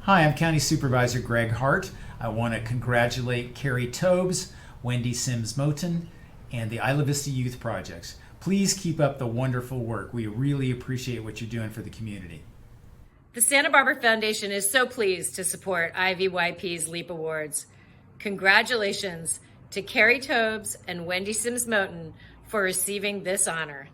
Hi, I'm County Supervisor Greg Hart. I want to congratulate Carrie Tobes, Wendy Sims-Moten, and the Isla Vista Youth Projects. Please keep up the wonderful work. We really appreciate what you're doing for the community. The Santa Barbara Foundation is so pleased to support IVYP's LEAP Awards. Congratulations to Carrie Tobes and Wendy Sims-Moten for receiving this honor.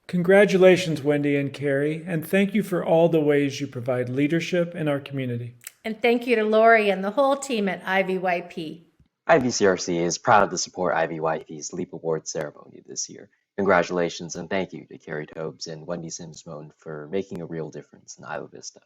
Congratulations, Wendy and Carrie, and thank you for all the ways you provide leadership in our community. And thank you to Lori and the whole team at IVYP. IVCRC is proud to support IVYP's LEAP Award ceremony this year. Congratulations and thank you to Carrie Tobes and Wendy Sims-Moten for making a real difference in Isla Vista.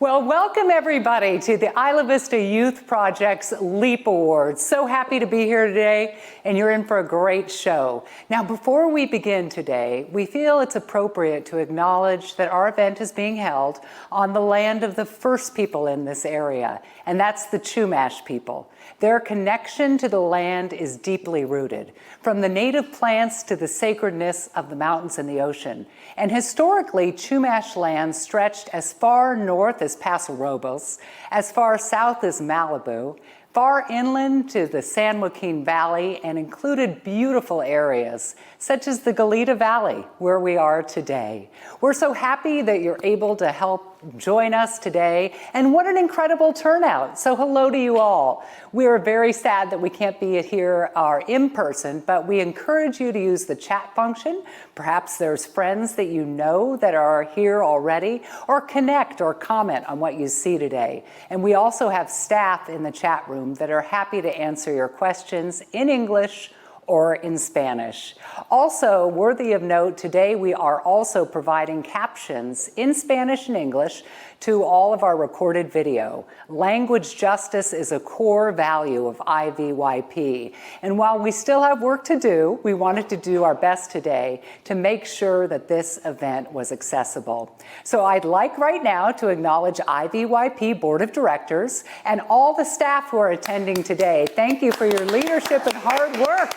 Well, welcome everybody to the Isla Vista Youth Project's LEAP Awards. So happy to be here today, and you're in for a great show. Now, before we begin today, we feel it's appropriate to acknowledge that our event is being held on the land of the first people in this area, and that's the Chumash people. Their connection to the land is deeply rooted, from the native plants to the sacredness of the mountains and the ocean. And historically, Chumash land stretched as far north as Paso Robles, as far south as Malibu, far inland to the San Joaquin Valley, and included beautiful areas such as the Goleta Valley, where we are today. We're so happy that you're able to help join us today, and what an incredible turnout. So hello to you all. We are very sad that we can't be here in person, but we encourage you to use the chat function. Perhaps there's friends that you know that are here already, or connect or comment on what you see today. And we also have staff in the chat room that are happy to answer your questions in English or in Spanish. Also, worthy of note, today we are also providing captions in Spanish and English to all of our recorded video. Language justice is a core value of IVYP. And while we still have work to do, we wanted to do our best today to make sure that this event was accessible. So I'd like right now to acknowledge IVYP Board of Directors and all the staff who are attending today. Thank you for your leadership and hard work.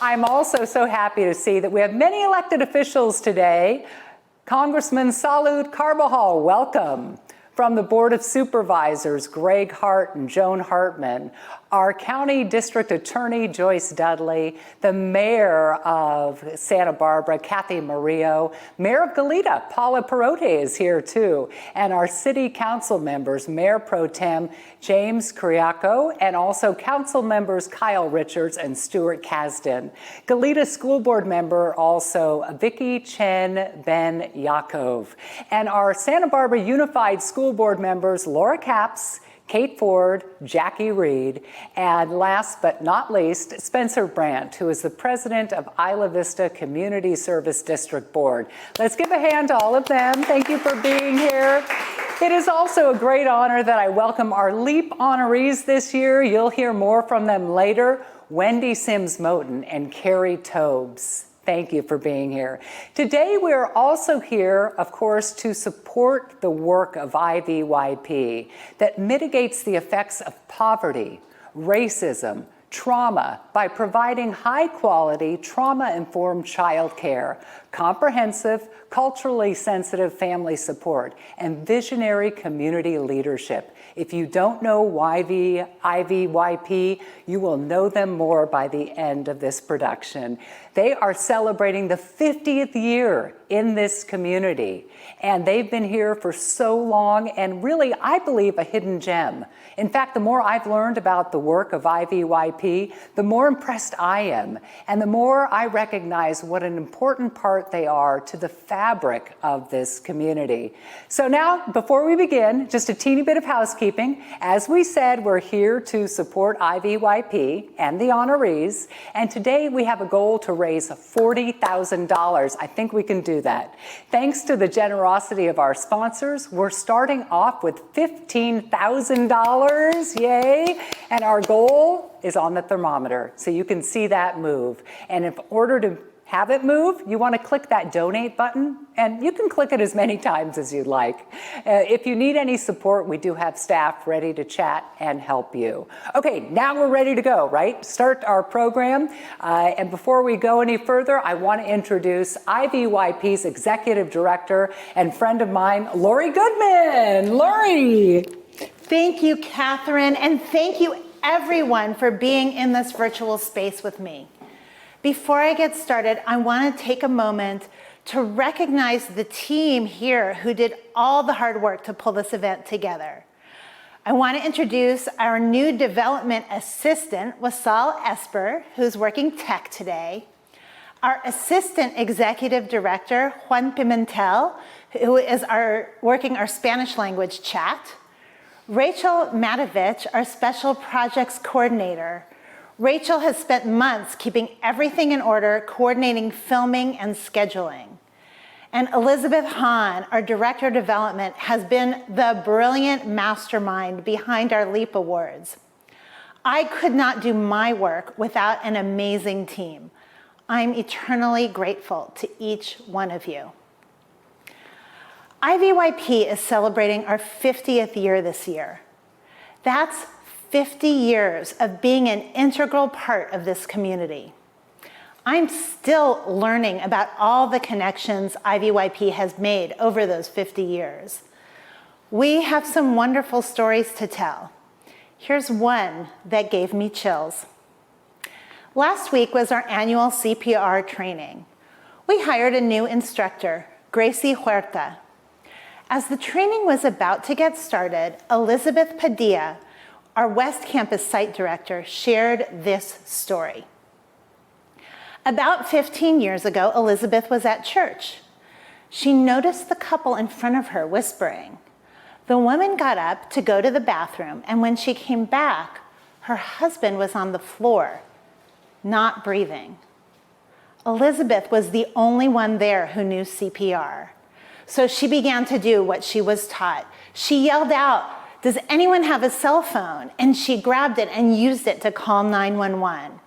I'm also so happy to see that we have many elected officials today. Congressman Salud Carbajal, welcome. From the Board of Supervisors, Greg Hart and Joan Hartman, our County District Attorney, Joyce Dudley, the Mayor of Santa Barbara, Kathy Murillo, Mayor of Goleta, Paula Perote is here too, and our City Council members, Mayor Pro Tem James Curiaco, and also Council members Kyle Richards and Stuart Kasdan. Goleta School Board member also Vicky Chen Ben Yakov, and our Santa Barbara Unified School Board members Laura Capps, Kate Ford, Jackie Reed, and last but not least, Spencer Brandt, who is the president of Isla Vista Community Service District Board. Let's give a hand to all of them. Thank you for being here. It is also a great honor that I welcome our LEAP honorees this year. You'll hear more from them later. Wendy Sims-Moten and Carrie Tobes. Thank you for being here. Today, we are also here, of course, to support the work of IVYP that mitigates the effects of poverty, racism, trauma by providing high-quality, trauma-informed child care, comprehensive, culturally sensitive family support, and visionary community leadership. If you don't know IVYP, you will know them more by the end of this production. They are celebrating the 50th year in this community, and they've been here for so long, and really, I believe, a hidden gem. In fact, the more I've learned about the work of IVYP, the more impressed I am, and the more I recognize what an important part they are to the fabric of this community. So now, before we begin, just a teeny bit of housekeeping. As we said, we're here to support IVYP and the honorees, and today we have a goal to raise $40,000. I think we can do that. Thanks to the generosity of our sponsors, we're starting off with $15,000, yay! And our goal is on the thermometer, so you can see that move. And in order to have it move, you want to click that donate button, and you can click it as many times as you'd like. If you need any support, we do have staff ready to chat and help you. Okay, now we're ready to go, right? Start our program. And before we go any further, I want to introduce IVYP's Executive Director and friend of mine, Lori Goodman. Lori. Thank you, Catherine, and thank you everyone for being in this virtual space with me. Before I get started, I want to take a moment to recognize the team here who did all the hard work to pull this event together. I want to introduce our new development assistant, Wasal Esper, who's working tech today. Our assistant executive director, Juan Pimentel, who is working our Spanish language chat. Rachel Matovich, our special projects coordinator. Rachel has spent months keeping everything in order, coordinating filming and scheduling. And Elizabeth Hahn, our director of development, has been the brilliant mastermind behind our LEAP Awards. I could not do my work without an amazing team. I'm eternally grateful to each one of you. IVYP is celebrating our 50th year this year. That's 50 years of being an integral part of this community. I'm still learning about all the connections IVYP has made over those 50 years. We have some wonderful stories to tell. Here's one that gave me chills. Last week was our annual CPR training. We hired a new instructor, Gracie Huerta. As the training was about to get started, Elizabeth Padilla, our West Campus site director, shared this story. About 15 years ago, Elizabeth was at church. She noticed the couple in front of her whispering. The woman got up to go to the bathroom, and when she came back, her husband was on the floor, not breathing. Elizabeth was the only one there who knew CPR. So she began to do what she was taught. She yelled out, "Does anyone have a cell phone?" And she grabbed it and used it to call 911.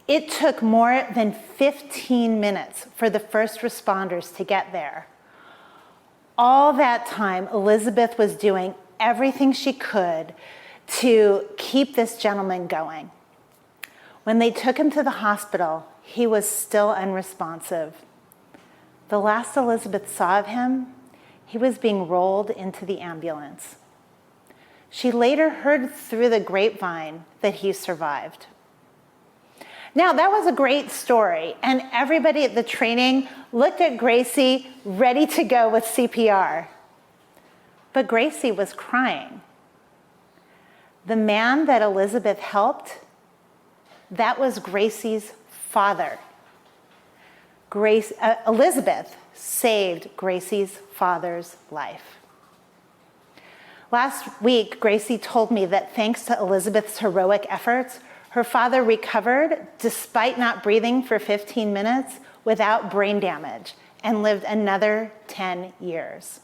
It took more than 15 minutes for the first responders to get there. All that time, Elizabeth was doing everything she could to keep this gentleman going. When they took him to the hospital, he was still unresponsive. The last Elizabeth saw of him, he was being rolled into the ambulance. She later heard through the grapevine that he survived. Now, that was a great story, and everybody at the training looked at Gracie, ready to go with CPR. But Gracie was crying. The man that Elizabeth helped, that was Gracie's father. Elizabeth saved Gracie's father's life. Last week, Gracie told me that thanks to Elizabeth's heroic efforts, her father recovered despite not breathing for 15 minutes without brain damage and lived another 10 years.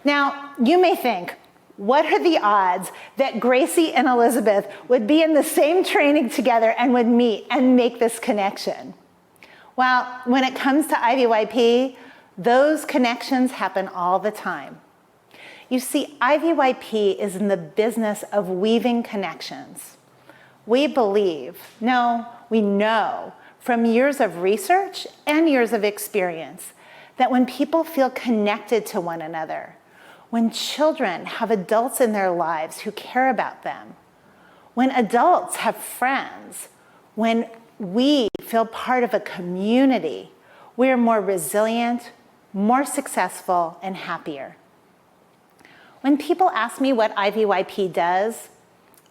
Now, you may think, what are the odds that Gracie and Elizabeth would be in the same training together and would meet and make this connection? Well, when it comes to IVYP, those connections happen all the time. You see, IVYP is in the business of weaving connections. We know from years of research and years of experience that when people feel connected to one another, when children have adults in their lives who care about them, when adults have friends, when we feel part of a community, we're more resilient, more successful, and happier. When people ask me what IVYP does,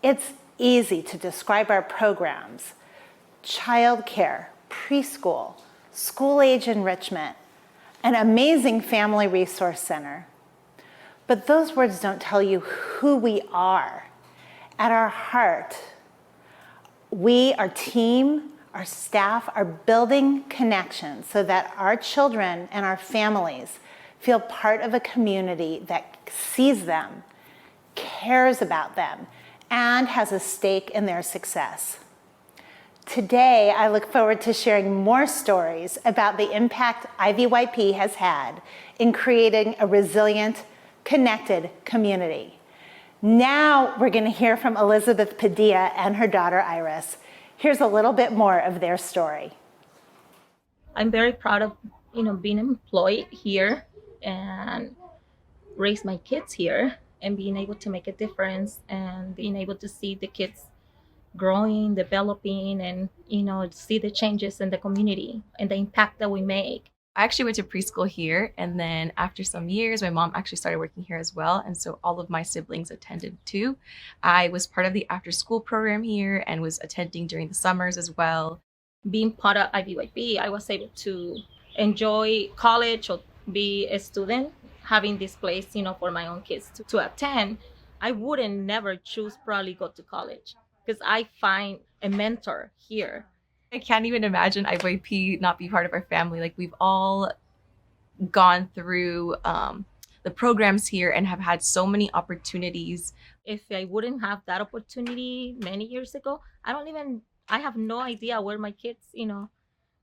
it's easy to describe our programs: childcare, preschool, school-age enrichment, an amazing family resource center. But those words don't tell you who we are. At our heart, we, our team, our staff, are building connections so that our children and our families feel part of a community that sees them, cares about them, and has a stake in their success. Today, I look forward to sharing more stories about the impact IVYP has had in creating a resilient, connected community. Now we're going to hear from Elizabeth Padilla and her daughter Iris. Here's a little bit more of their story. I'm very proud of being employed here and raise my kids here and being able to make a difference and being able to see the kids growing, developing, and see the changes in the community and the impact that we make. I actually went to preschool here, and then after some years, my mom actually started working here as well, and so all of my siblings attended too. I was part of the after-school program here and was attending during the summers as well. Being part of IVYP, I was able to enjoy college or be a student, having this place, for my own kids to attend. I wouldn't never choose probably go to college because I find a mentor here. I can't even imagine IVYP not be part of our family. Like, we've all gone through the programs here and have had so many opportunities. If I wouldn't have that opportunity many years ago, I have no idea where my kids,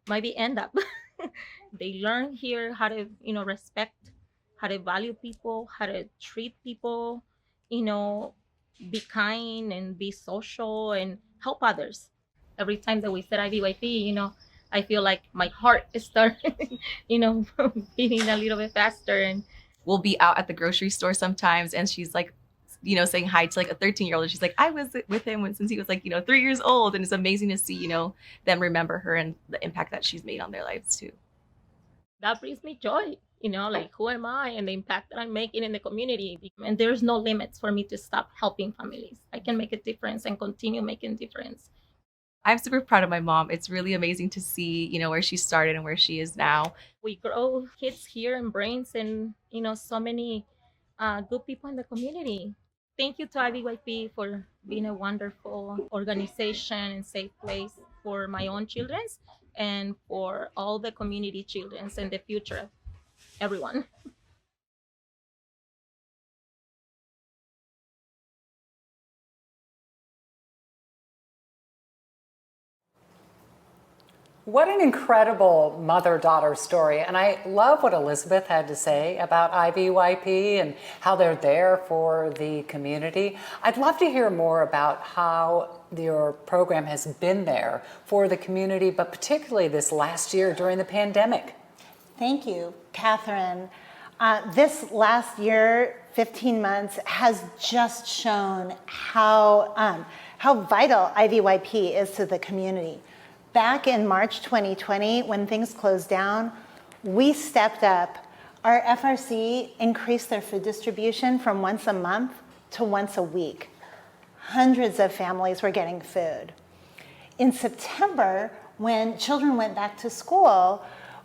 maybe end up. They learn here how to, respect, how to value people, how to treat people, be kind and be social and help others. Every time that we said IVYP, I feel like my heart is starting, beating a little bit faster. And we'll be out at the grocery store sometimes, and she's like, saying hi to like a 13-year-old. And she's like, I was with him since he was like, 3 years old. And it's amazing to see, them remember her and the impact that she's made on their lives too. That brings me joy, like, who am I and the impact that I'm making in the community. And there's no limits for me to stop helping families. I can make a difference and continue making a difference. I'm super proud of my mom. It's really amazing to see, where she started and where she is now. We grow kids here and brains and, so many good people in the community. Thank you to IVYP for being a wonderful organization and safe place for my own children and for all the community children and the future, everyone. What an incredible mother-daughter story. And I love what Elizabeth had to say about IVYP and how they're there for the community. I'd love to hear more about how your program has been there for the community, but particularly this last year during the pandemic. Thank you, Catherine. This last year, 15 months, has just shown how vital IVYP is to the community. Back in March 2020, when things closed down, we stepped up. Our FRC increased their food distribution from once a month to once a week. Hundreds of families were getting food. In September, when children went back to school,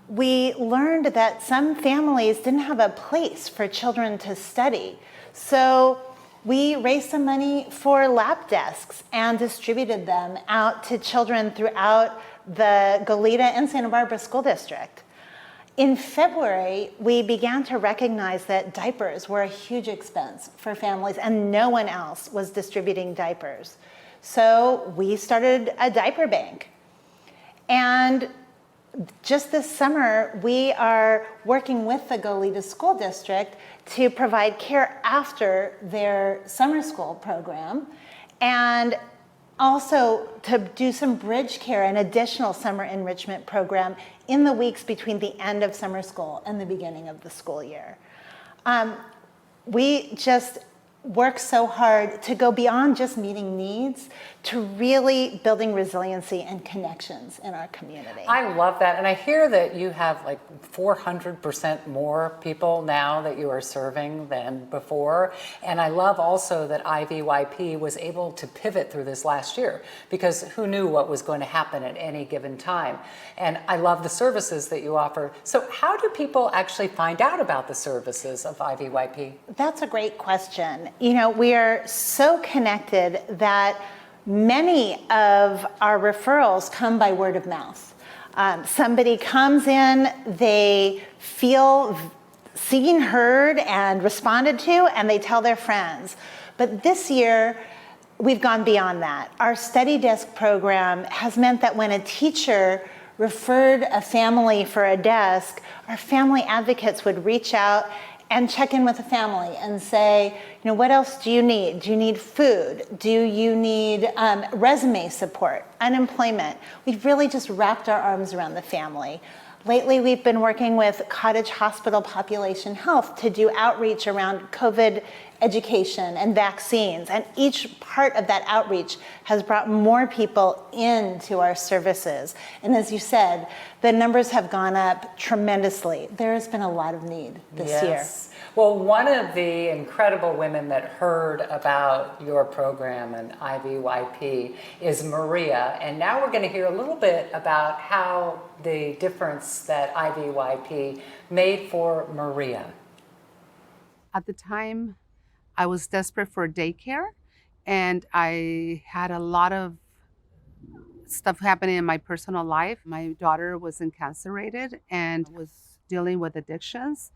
we learned that some families didn't have a place for children to study. So we raised some money for lab desks and distributed them out to children throughout the Goleta and Santa Barbara School District. In February, we began to recognize that diapers were a huge expense for families and no one else was distributing diapers. So we started a diaper bank. And just this summer, we are working with the Goleta School District to provide care after their summer school program and also to do some bridge care and additional summer enrichment program in the weeks between the end of summer school and the beginning of the school year. We just work so hard to go beyond just meeting needs to really building resiliency and connections in our community. I love that. And I hear that you have like 400% more people now that you are serving than before. And I love also that IVYP was able to pivot through this last year because who knew what was going to happen at any given time. And I love the services that you offer. So how do people actually find out about the services of IVYP? That's a great question. We are so connected that many of our referrals come by word of mouth. Somebody comes in, they feel seen, heard, and responded to, and they tell their friends. But this year, we've gone beyond that. Our study desk program has meant that when a teacher referred a family for a desk, our family advocates would reach out and check in with the family and say, what else do you need? Do you need food? Do you need resume support, unemployment? We've really just wrapped our arms around the family. Lately, we've been working with Cottage Hospital Population Health to do outreach around COVID education and vaccines. And each part of that outreach has brought more people into our services. And as you said, the numbers have gone up tremendously. There has been a lot of need this year. Well, one of the incredible women that heard about your program and IVYP is Maria. And now we're going to hear a little bit about how the difference that IVYP made for Maria. At the time, I was desperate for daycare, and I had a lot of stuff happening in my personal life. My daughter was incarcerated and was dealing with addictions,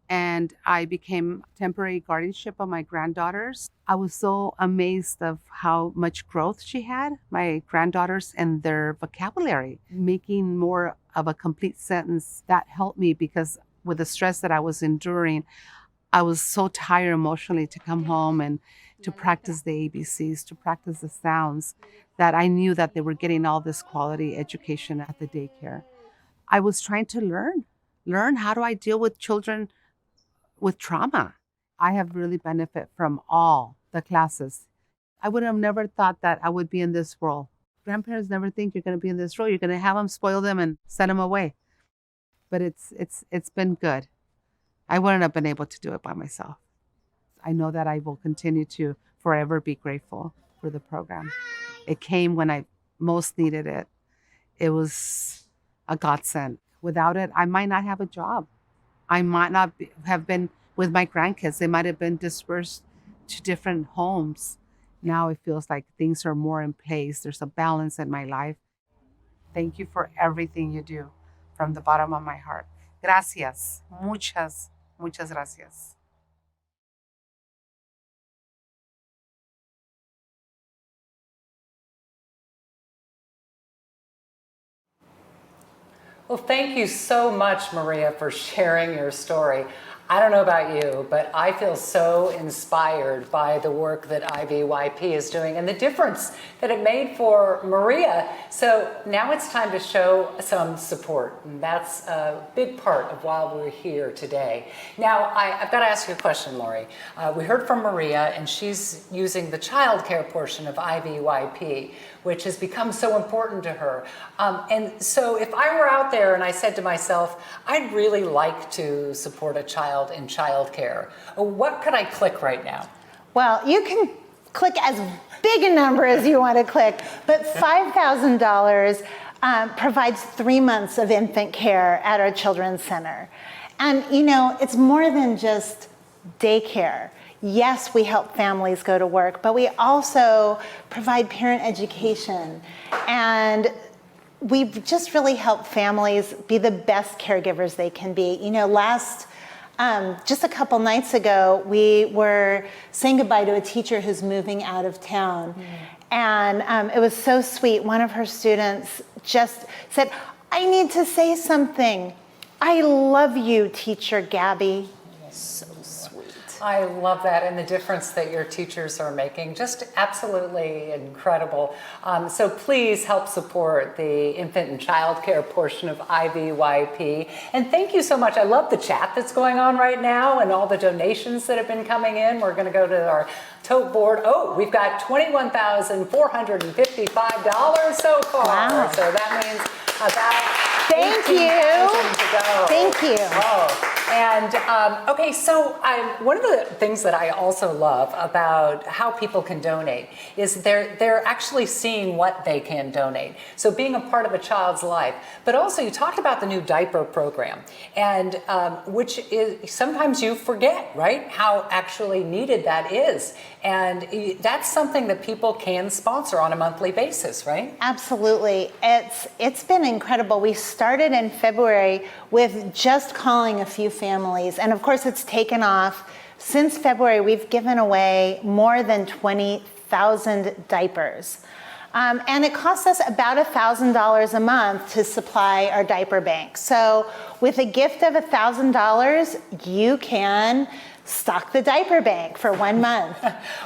and I became temporary guardianship of my granddaughters. I was so amazed of how much growth she had, my granddaughters, and their vocabulary, making more of a complete sentence. That helped me because with the stress that I was enduring, I was so tired emotionally to come home and to practice the ABCs, to practice the sounds, that I knew that they were getting all this quality education at the daycare. I was trying to learn how do I deal with children with trauma. I have really benefit from all the classes. I would have never thought that I would be in this role. Grandparents never think you're going to be in this role. You're going to have them, spoil them, and send them away. But it's been good. I wouldn't have been able to do it by myself. I know that I will continue to forever be grateful for the program. It came when I most needed it. It was a godsend. Without it, I might not have a job. I might not have been with my grandkids. They might have been dispersed to different homes. Now it feels like things are more in place. There's a balance in my life. Thank you for everything you do from the bottom of my heart. Gracias. Muchas gracias. Well, thank you so much, Maria, for sharing your story. I don't know about you, but I feel so inspired by the work that IVYP is doing and the difference that it made for Maria. So now it's time to show some support, and that's a big part of why we're here today. Now, I've got to ask you a question, Lori. We heard from Maria, and she's using the child care portion of IVYP, which has become so important to her. And so if I were out there and I said to myself, I'd really like to support a child in childcare, what could I click right now? Well, you can click as big a number as you want to click, but $5,000 provides 3 months of infant care at our Children's Center. And it's more than just daycare. Yes, we help families go to work, but we also provide parent education, and we just really help families be the best caregivers they can be. Just a couple nights ago, we were saying goodbye to a teacher who's moving out of town. And it was so sweet. One of her students just said, I need to say something. I love you, Teacher Gabby. So sweet. I love that, and the difference that your teachers are making, just absolutely incredible. So please help support the infant and child care portion of IVYP. And thank you so much. I love the chat that's going on right now and all the donations that have been coming in. We're going to go to our tote board. Oh, we've got $21,455 so far. Wow. So that means about Thank you. to go. Thank you. Oh. And okay, so one of the things that I also love about how people can donate is they're actually seeing what they can donate. So being a part of a child's life, but also you talked about the new diaper program, and which is sometimes you forget, right, how actually needed that is, and that's something that people can sponsor on a monthly basis, right? Absolutely. It's been incredible. We started in February with just calling a few families, and of course it's taken off. Since February, we've given away more than $20,000 1,000 diapers. And it costs us about $1,000 a month to supply our diaper bank. So with a gift of $1,000, you can stock the diaper bank for 1 month.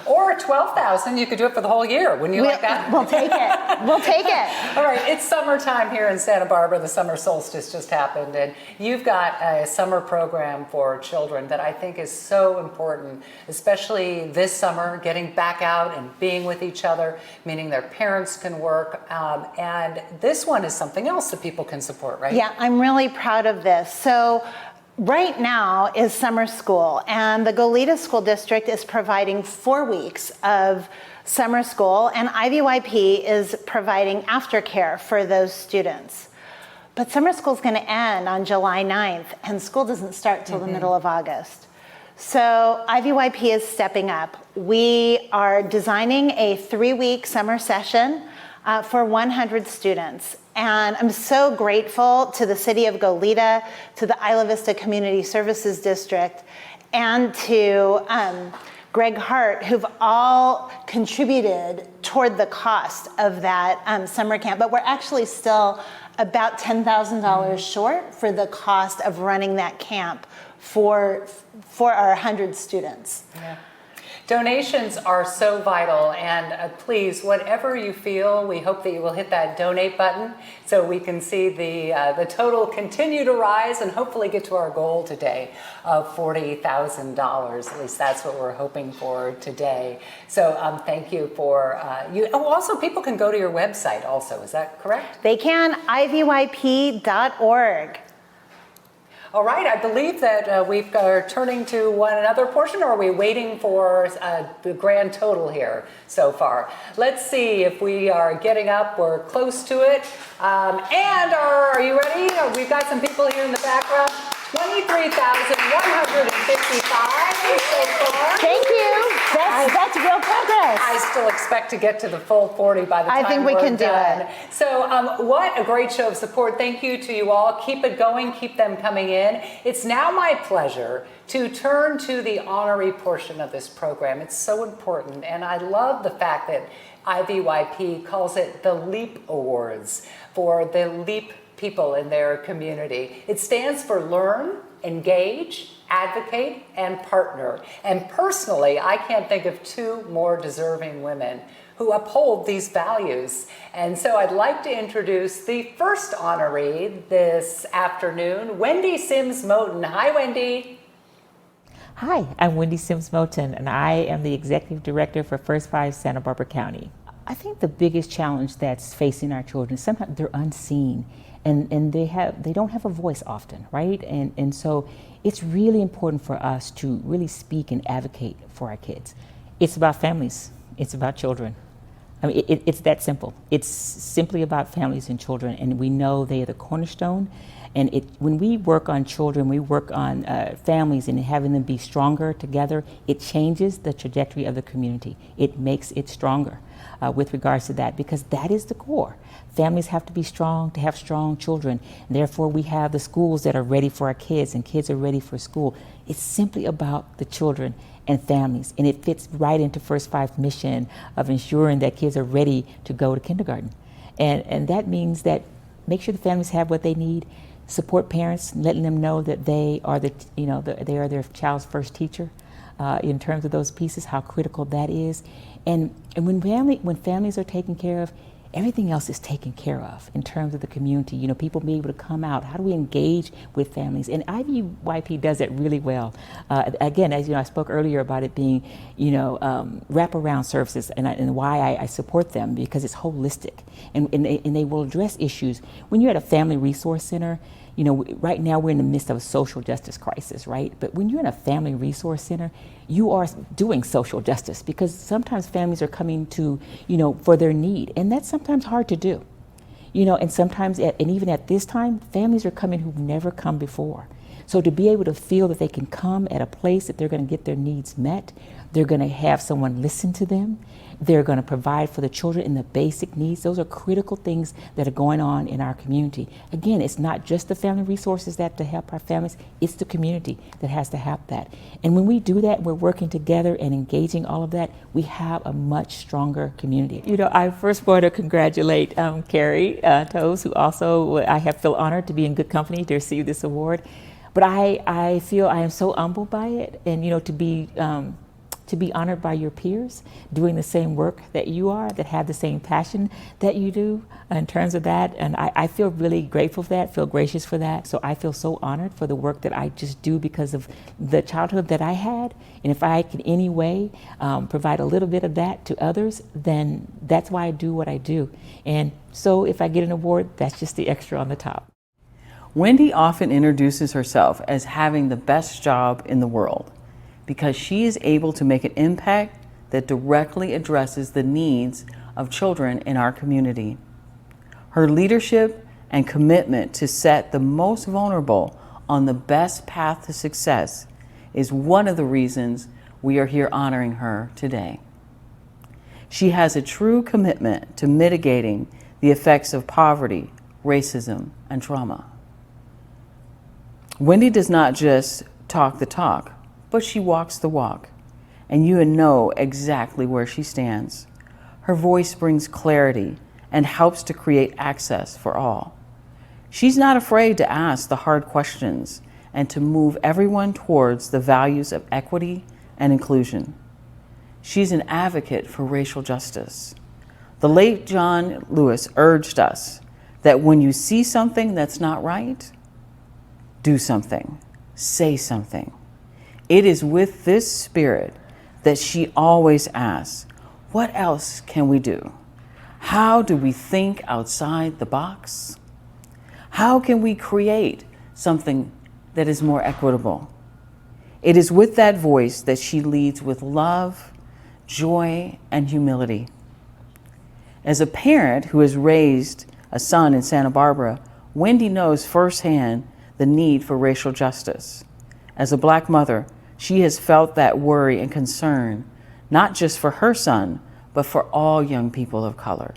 Or 12,000, you could do it for the whole year. Wouldn't you like that? We'll take it. We'll take it. All right, it's summertime here in Santa Barbara. The summer solstice just happened, and you've got a summer program for children that I think is so important, especially this summer, getting back out and being with each other, meaning their parents can work. And this one is something else that people can support, right? Yeah, I'm really proud of this. So right now is summer school, and the Goleta School District is providing 4 weeks of summer school, and IVYP is providing aftercare for those students. But summer school is going to end on July 9th, and school doesn't start till the middle of August. So IVYP is stepping up. We are designing a 3-week summer session for 100 students. And I'm so grateful to the city of Goleta, to the Isla Vista Community Services District, and to Greg Hart, who've all contributed toward the cost of that summer camp. But we're actually still about $10,000 short for the cost of running that camp for our 100 students. Yeah. Donations are so vital, and please, whatever you feel, we hope that you will hit that donate button so we can see the total continue to rise and hopefully get to our goal today of $40,000. At least that's what we're hoping for today. So thank you for you. Oh, also people can go to your website also, is that correct? They can, ivyp.org. All right, I believe that we are turning to one another portion, or are we waiting for the grand total here so far? Let's see if we are getting up. We're close to it. And are you ready? We've got some people here in the background. 23,155 so far. Thank you. That's real progress. I still expect to get to the full 40 by the time I think we can do done. it. So what a great show of support. Thank you to you all. Keep it going. Keep them coming in. It's now my pleasure to turn to the honorary portion of this program. It's so important. And I love the fact that IVYP calls it the LEAP Awards for the LEAP people in their community. It stands for Learn, Engage, Advocate, and Partner. And personally, I can't think of 2 more deserving women who uphold these values. And so I'd like to introduce the first honoree this afternoon, Wendy Sims Moten. Hi, Wendy. Hi, I'm Wendy Sims Moten, and I am the Executive Director for First 5 Santa Barbara County. I think the biggest challenge that's facing our children, sometimes they're unseen. And they don't have a voice often, right? And so it's really important for us to really speak and advocate for our kids. It's about families. It's about children. I mean, it's that simple. It's simply about families and children, and we know they are the cornerstone. And when we work on children, we work on families and having them be stronger together, it changes the trajectory of the community. It makes it stronger with regards to that, because that is the core. Families have to be strong to have strong children. And therefore, we have the schools that are ready for our kids, and kids are ready for school. It's simply about the children and families, and it fits right into First 5's mission of ensuring that kids are ready to go to kindergarten. And that means that make sure the families have what they need, support parents, letting them know that they are they are their child's first teacher in terms of those pieces, how critical that is. And when families are taken care of, everything else is taken care of in terms of the community. You know, people being able to come out. How do we engage with families? And IVYP does that really well. Again, as you know, I spoke earlier about it being, wraparound services, and why I support them, because it's holistic, and they will address issues. When you're at a family resource center, you know, right now we're in the midst of a social justice crisis, right? But when you're in a family resource center, you are doing social justice, because sometimes families are coming to, for their need, and that's sometimes hard to do. And sometimes, and even at this time, families are coming who've never come before. So to be able to feel that they can come at a place that they're going to get their needs met, they're going to have someone listen to them, They're going to provide for the children in the basic needs. Those are critical things that are going on in our community. Again, it's not just the family resources that have to help our families, it's the community that has to have that. And when we do that, we're working together and engaging all of that, we have a much stronger community. You know, I first want to congratulate Carrie Tobes, who also I feel honored to be in good company to receive this award. But I feel I am so humbled by it, and you know, to be honored by your peers doing the same work that you are, that have the same passion that you do in terms of that. And I feel really grateful for that, feel gracious for that. So I feel so honored for the work that I just do because of the childhood that I had. And if I can in any way provide a little bit of that to others, then that's why I do what I do. And so if I get an award, that's just the extra on the top. Wendy often introduces herself as having the best job in the world, because she is able to make an impact that directly addresses the needs of children in our community. Her leadership and commitment to set the most vulnerable on the best path to success is one of the reasons we are here honoring her today. She has a true commitment to mitigating the effects of poverty, racism, and trauma. Wendy does not just talk the talk, but she walks the walk, and you know exactly where she stands. Her voice brings clarity and helps to create access for all. She's not afraid to ask the hard questions and to move everyone towards the values of equity and inclusion. She's an advocate for racial justice. The late John Lewis urged us that when you see something that's not right, do something, say something. It is with this spirit that she always asks, what else can we do? How do we think outside the box? How can we create something that is more equitable? It is with that voice that she leads with love, joy, and humility. As a parent who has raised a son in Santa Barbara, Wendy knows firsthand the need for racial justice. As a Black mother, she has felt that worry and concern, not just for her son, but for all young people of color,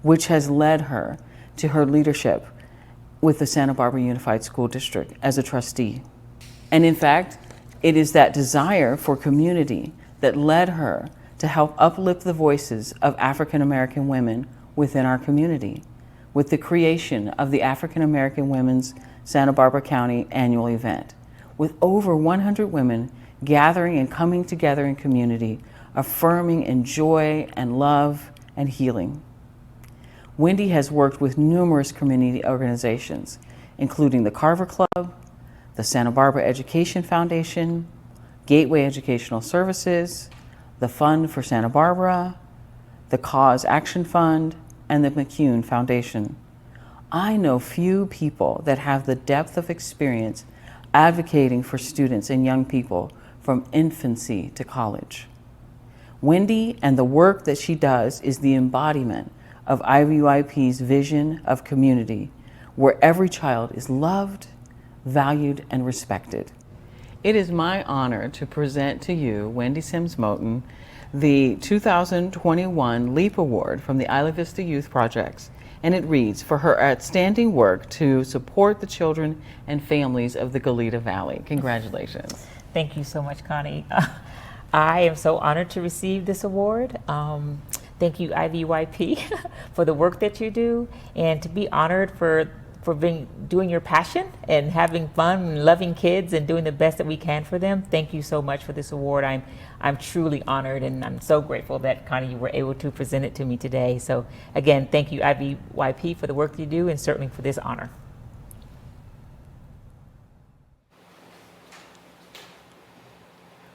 which has led her to her leadership with the Santa Barbara Unified School District as a trustee. And in fact, it is that desire for community that led her to help uplift the voices of African American women within our community, with the creation of the African American Women's Santa Barbara County annual event, with over 100 women gathering and coming together in community, affirming in joy and love and healing. Wendy has worked with numerous community organizations, including the Carver Club, the Santa Barbara Education Foundation, Gateway Educational Services, the Fund for Santa Barbara, the Cause Action Fund, and the McCune Foundation. I know few people that have the depth of experience advocating for students and young people from infancy to college. Wendy and the work that she does is the embodiment of IVYP's vision of community, where every child is loved, valued, and respected. It is my honor to present to you, Wendy Sims Moten, the 2021 LEAP Award from the Isla Vista Youth Projects. And it reads, for her outstanding work to support the children and families of the Goleta Valley. Congratulations. Thank you so much, Connie. I am so honored to receive this award. Thank you, IVYP, for the work that you do, and to be honored for doing your passion and having fun and loving kids and doing the best that we can for them. Thank you so much for this award. I'm truly honored, and I'm so grateful that, Connie, you were able to present it to me today. So again, thank you, IVYP, for the work that you do, and certainly for this honor.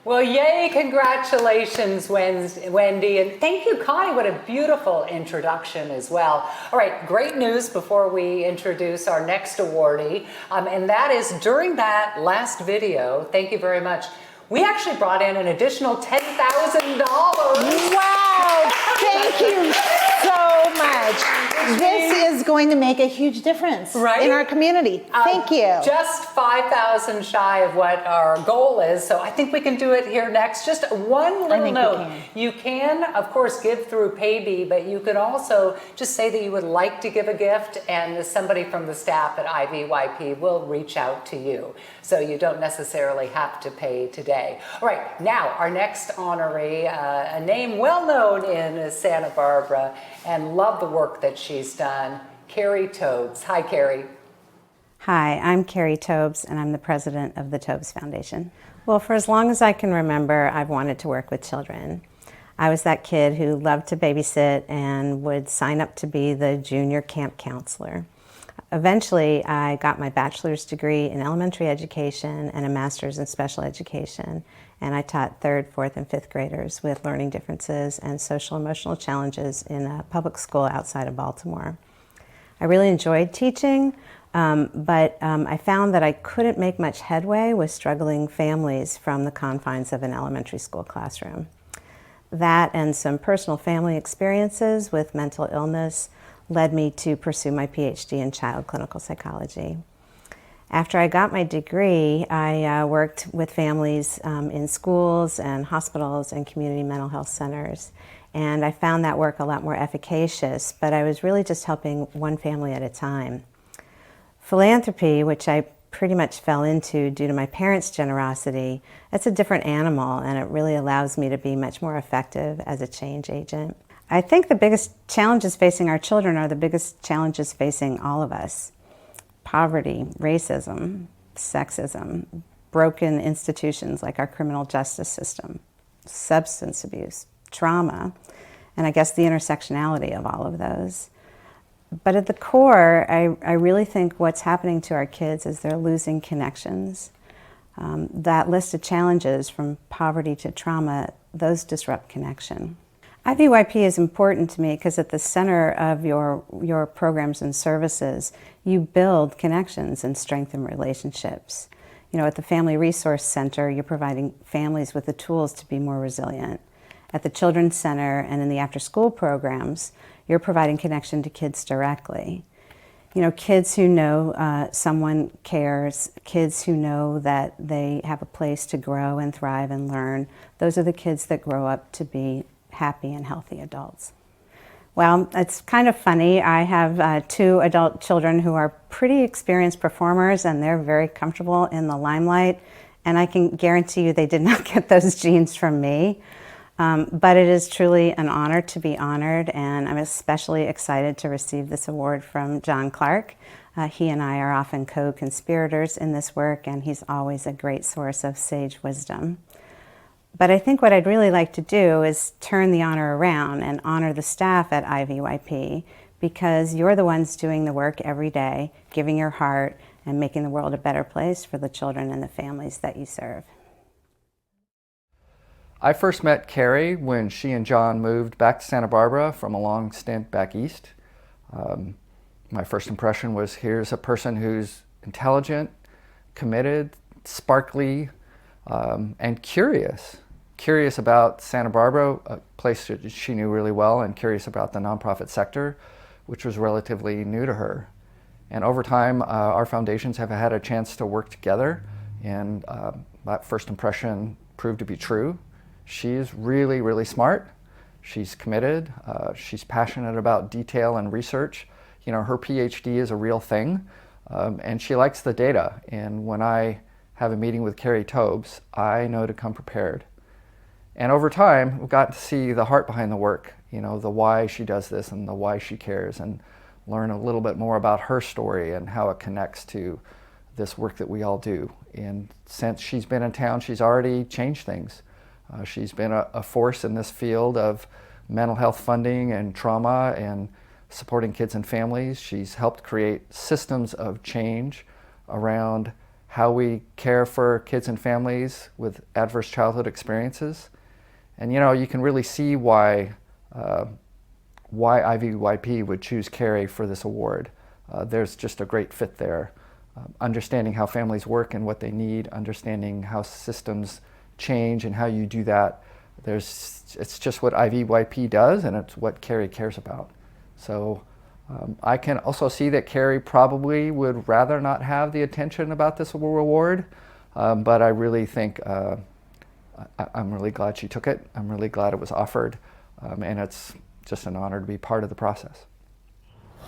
Well, yay, congratulations, Wendy, and thank you, Connie. What a beautiful introduction as well. All right, great news before we introduce our next awardee, and that is during that last video, thank you very much, we actually brought in an additional $10,000. Wow, thank you so much. This is is going to make a huge difference Right? in our community. Thank you. Just 5,000 shy of what our goal is, so I think we can do it here next. Just one little note. You can, of course, give through Paybe, but you can also just say that you would like to give a gift, and somebody from the staff at IVYP will reach out to you. So you don't necessarily have to pay today. All right, now our next honoree, a name well known in Santa Barbara, and love the work that she's done, Carrie Tobes. Hi, Carrie. Hi, I'm Carrie Tobes, and I'm the president of the Tobes Foundation. Well, for as long as I can remember, I've wanted to work with children. I was that kid who loved to babysit and would sign up to be the junior camp counselor. Eventually, I got my bachelor's degree in elementary education and a master's in special education, and I taught 3rd, 4th, and 5th graders with learning differences and social emotional challenges in a public school outside of Baltimore. I really enjoyed teaching, but I found that I couldn't make much headway with struggling families from the confines of an elementary school classroom. That and some personal family experiences with mental illness led me to pursue my PhD in child clinical psychology. After I got my degree, I worked with families in schools and hospitals and community mental health centers. And I found that work a lot more efficacious, but I was really just helping one family at a time. Philanthropy, which I pretty much fell into due to my parents' generosity, it's a different animal, and it really allows me to be much more effective as a change agent. I think the biggest challenges facing our children are the biggest challenges facing all of us. Poverty, racism, sexism, broken institutions like our criminal justice system, substance abuse, trauma, and I guess the intersectionality of all of those. But at the core, I really think what's happening to our kids is they're losing connections. That list of challenges from poverty to trauma, those disrupt connection. IVYP is important to me because at the center of your programs and services, you build connections and strengthen relationships. You know, at the Family Resource Center, you're providing families with the tools to be more resilient. At the Children's Center and in the after-school programs, you're providing connection to kids directly. You know, kids who know someone cares, kids who know that they have a place to grow and thrive and learn, those are the kids that grow up to be happy and healthy adults. Well, it's kind of funny. I have 2 adult children who are pretty experienced performers, and they're very comfortable in the limelight, and I can guarantee you they did not get those genes from me. But it is truly an honor to be honored, and I'm especially excited to receive this award from John Clark. He and I are often co-conspirators in this work, and he's always a great source of sage wisdom. But I think what I'd really like to do is turn the honor around and honor the staff at IVYP, because you're the ones doing the work every day, giving your heart and making the world a better place for the children and the families that you serve. I first met Carrie when she and John moved back to Santa Barbara from a long stint back east. My first impression was, here's a person who's intelligent, committed, sparkly, and curious about Santa Barbara, a place that she knew really well, and curious about the nonprofit sector, which was relatively new to her. And over time, our foundations have had a chance to work together, and that first impression proved to be true. She's really, really smart. She's committed. She's passionate about detail and research. You know, her PhD is a real thing, and she likes the data. And when I have a meeting with Carrie Tobes, I know to come prepared. And over time, we got to see the heart behind the work, you know, the why she does this and the why she cares, and learn a little bit more about her story and how it connects to this work that we all do. And since she's been in town, she's already changed things. She's been a force in this field of mental health funding and trauma and supporting kids and families. She's helped create systems of change around how we care for kids and families with adverse childhood experiences. And you know, you can really see why IVYP would choose Carrie for this award. There's just a great fit there. Understanding how families work and what they need, understanding how systems change and how you do that. It's just what IVYP does, and it's what Carrie cares about. So I can also see that Carrie probably would rather not have the attention about this reward, but I really think I'm really glad she took it. I'm really glad it was offered, and it's just an honor to be part of the process.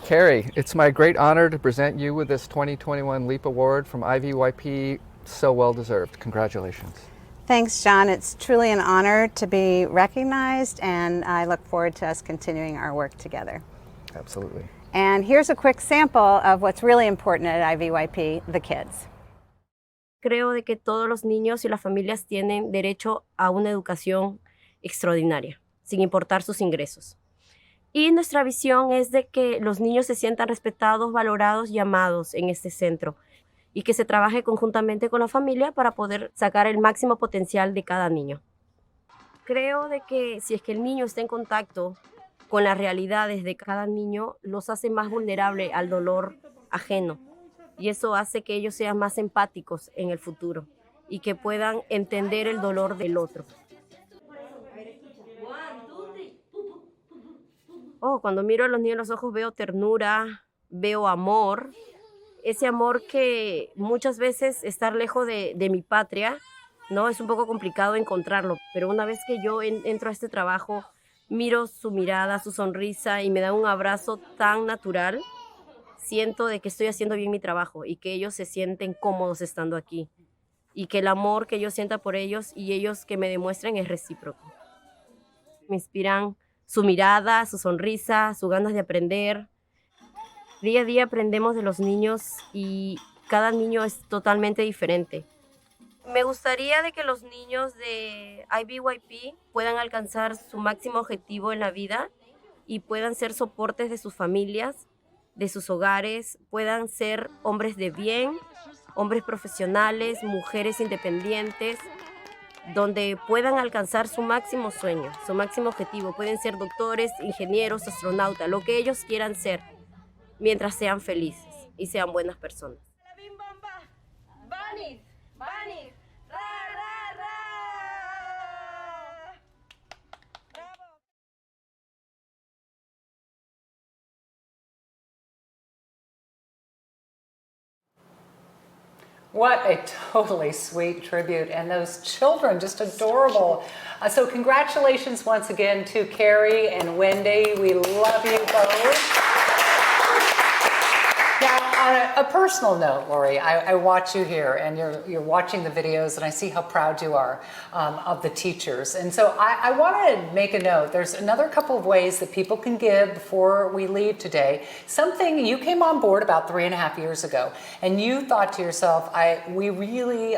Carrie, it's my great honor to present you with this 2021 LEAP Award from IVYP. So well deserved. Congratulations. Thanks, John. It's truly an honor to be recognized, and I look forward to us continuing our work together. Absolutely. And here's a quick sample of what's really important at IVYP, the kids. Creo de que todos los niños y las familias tienen derecho a una educación extraordinaria, sin importar sus ingresos. Y nuestra visión es de que los niños se sientan respetados, valorados y amados en este centro y que se trabaje conjuntamente con la familia para poder sacar el máximo potencial de cada niño. Creo de que si es que el niño está en contacto con las realidades de cada niño, los hace más vulnerables al dolor ajeno y eso hace que ellos sean más empáticos en el futuro y que puedan entender el dolor del otro. Cuando miro a los niños en los ojos veo ternura, veo amor, ese amor que muchas veces estar lejos de mi patria, ¿no? Es un poco complicado encontrarlo, pero una vez que yo entro a este trabajo, miro su mirada, su sonrisa y me da un abrazo tan natural, siento de que estoy haciendo bien mi trabajo y que ellos se sienten cómodos estando aquí y que el amor que yo sienta por ellos y ellos que me demuestren es recíproco. Me inspiran su mirada, su sonrisa, sus ganas de aprender. Día a día aprendemos de los niños y cada niño es totalmente diferente. Me gustaría de que los niños de IVYP puedan alcanzar su máximo objetivo en la vida y puedan ser soportes de sus familias, de sus hogares, puedan ser hombres de bien, hombres profesionales, mujeres independientes, donde puedan alcanzar su máximo sueño, su máximo objetivo. Pueden ser doctores, ingenieros, astronautas, lo que ellos quieran ser, mientras sean felices y sean buenas personas. What a totally sweet tribute, and those children, just adorable. So congratulations once again to Carrie and Wendy. We love you both. Now, on a personal note, Lori, I watch you here, and you're watching the videos, and I see how proud you are of the teachers. And so I want to make a note. There's another couple of ways that people can give before we leave today. Something you came on board about 3.5 years ago, and you thought to yourself, we really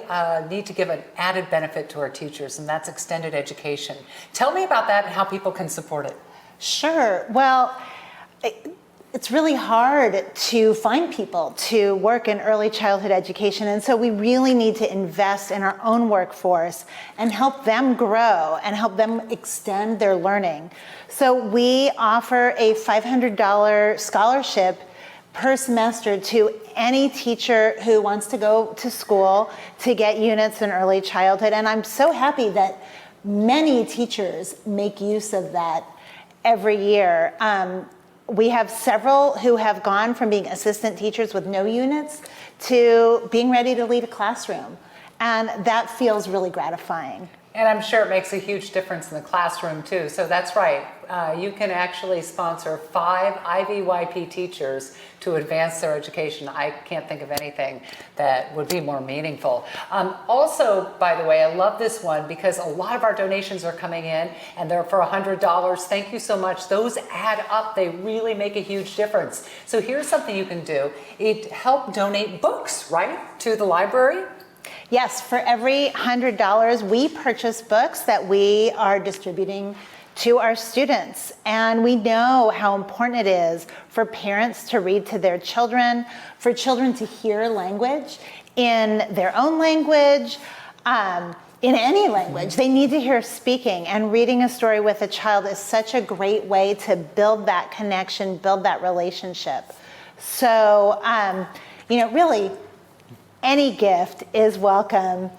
need to give an added benefit to our teachers, and that's extended education. Tell me about that and how people can support it. Sure. Well, it's really hard to find people to work in early childhood education, and so we really need to invest in our own workforce and help them grow and help them extend their learning. So we offer a $500 scholarship per semester to any teacher who wants to go to school to get units in early childhood, and I'm so happy that many teachers make use of that every year. We have several who have gone from being assistant teachers with no units to being ready to lead a classroom. And that feels really gratifying. And I'm sure it makes a huge difference in the classroom too. So that's right. You can actually sponsor 5 IVYP teachers to advance their education. I can't think of anything that would be more meaningful. Also, by the way, I love this one because a lot of our donations are coming in and they're for $100. Thank you so much. Those add up. They really make a huge difference. So here's something you can do. Help donate books, right, to the library. Yes, for every $100, we purchase books that we are distributing to our students. And we know how important it is for parents to read to their children, for children to hear language in their own language, in any language. They need to hear speaking, and reading a story with a child is such a great way to build that connection, build that relationship. So, really, any gift is welcome.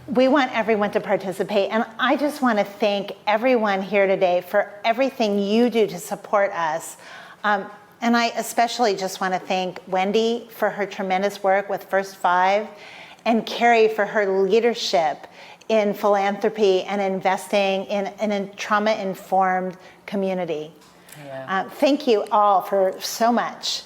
We want everyone to participate, and I just want to thank everyone here today for everything you do to support us. And I especially just want to thank Wendy for her tremendous work with First Five, and Carrie for her leadership in philanthropy and investing in a trauma-informed community. Yeah. Thank you all for so much.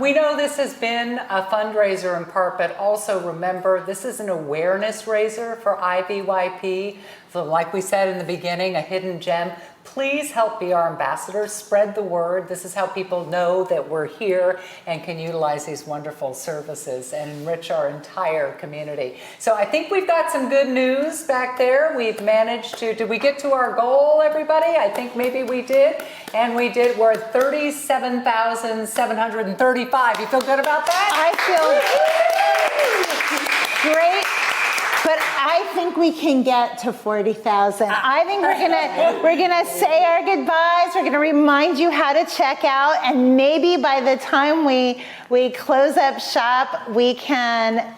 We know this has been a fundraiser in part, but also remember, this is an awareness raiser for IVYP. So like we said in the beginning, a hidden gem. Please help be our ambassadors, spread the word. This is how people know that we're here and can utilize these wonderful services and enrich our entire community. So I think we've got some good news back there. We've managed to, did we get to our goal, everybody? I think maybe we did. And we did, we're at 37,735. You feel good about that? I feel great. But I think we can get to 40,000. I think we're gonna say our goodbyes. We're gonna remind you how to check out, and maybe by the time we close up shop, we can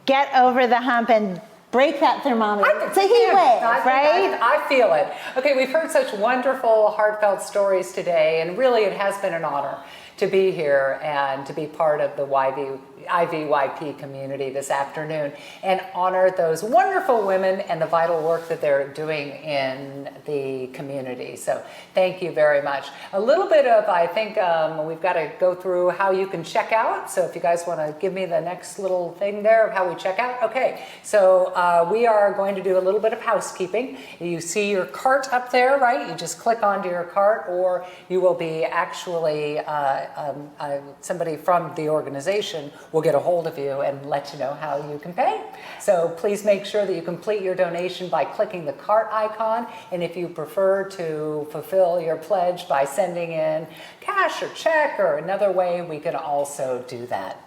get over the hump and break that thermometer. It's a heat wave, right? I feel it. Okay, we've heard such wonderful, heartfelt stories today, and really it has been an honor to be here and to be part of the IVYP community this afternoon and honor those wonderful women and the vital work that they're doing in the community. So thank you very much. A little bit of, I think we've got to go through how you can check out. So if you guys want to give me the next little thing there of how we check out. Okay, so we are going to do a little bit of housekeeping. You see your cart up there, right? You just click onto your cart, or you will be actually somebody from the organization will get a hold of you and let you know how you can pay. So please make sure that you complete your donation by clicking the cart icon, and if you prefer to fulfill your pledge by sending in cash or check or another way, we can also do that.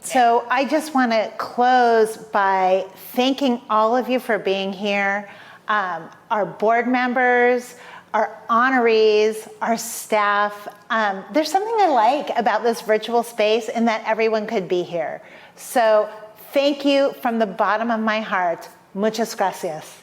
So I just want to close by thanking all of you for being here, our board members, our honorees, our staff. There's something I like about this virtual space in that everyone could be here. So thank you from the bottom of my heart. Muchas gracias.